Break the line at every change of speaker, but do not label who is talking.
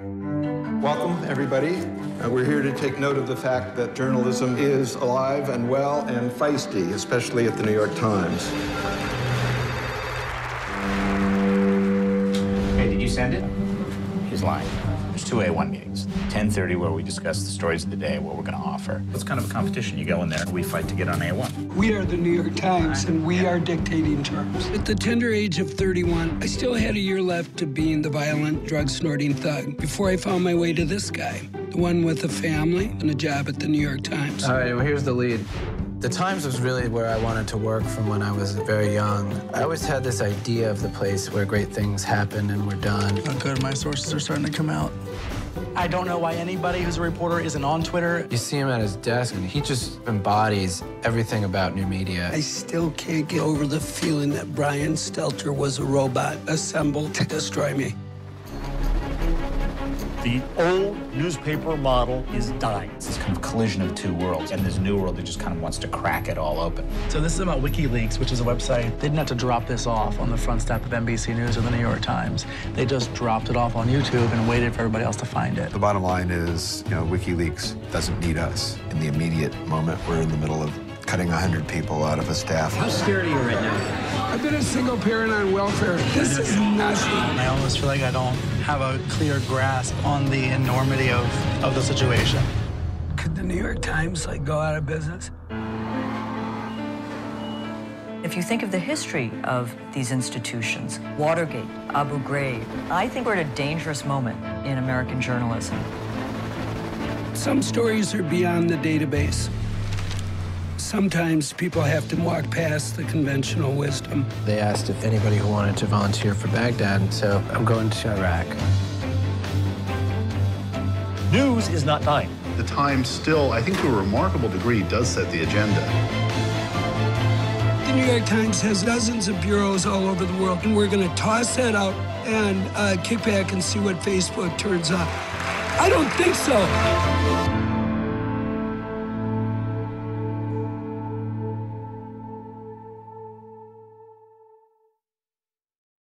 Welcome, everybody. We're here to take note of the fact that journalism is alive and well and feisty, especially at the New York Times.
Hey, did you send it? He's lying. There's two A1 meetings. 10:30 where we discuss the stories of the day, what we're going to offer. It's kind of a competition. You go in there and we fight to get on A1.
We are the New York Times, and we are dictating terms. At the tender age of 31, I still had a year left to being the violent, drug-snorting thug before I found my way to this guy, the one with a family and a job at the New York Times.
All right, well, here's the lead. The Times was really where I wanted to work from when I was very young. I always had this idea of the place where great things happen and were done.
Oh, good, my sources are starting to come out. I don't know why anybody who's a reporter isn't on Twitter.
You see him at his desk, and he just embodies everything about new media.
I still can't get over the feeling that Brian Stelter was a robot assembled to destroy me.
The old newspaper model is dying.
It's this kind of collision of two worlds, and this new world that just kind of wants to crack it all open.
So this is about WikiLeaks, which is a website. They didn't have to drop this off on the front step of NBC News or the New York Times. They just dropped it off on YouTube and waited for everybody else to find it.
The bottom line is, WikiLeaks doesn't need us. In the immediate moment, we're in the middle of cutting 100 people out of a staff.
How scared are you right now?
I've been a single parent on welfare. This is nothing.
I almost feel like I don't have a clear grasp on the enormity of the situation.
Could the New York Times, go out of business?
If you think of the history of these institutions, Watergate, Abu Ghraib, I think we're at a dangerous moment in American journalism.
Some stories are beyond the database. Sometimes people have to walk past the conventional wisdom.
They asked if anybody who wanted to volunteer for Baghdad, so I'm going to Iraq.
News is not dying.
The Times still, I think to a remarkable degree, does set the agenda.
The New York Times has dozens of bureaus all over the world, and we're going to toss that out and kick back and see what Facebook turns up. I don't think so.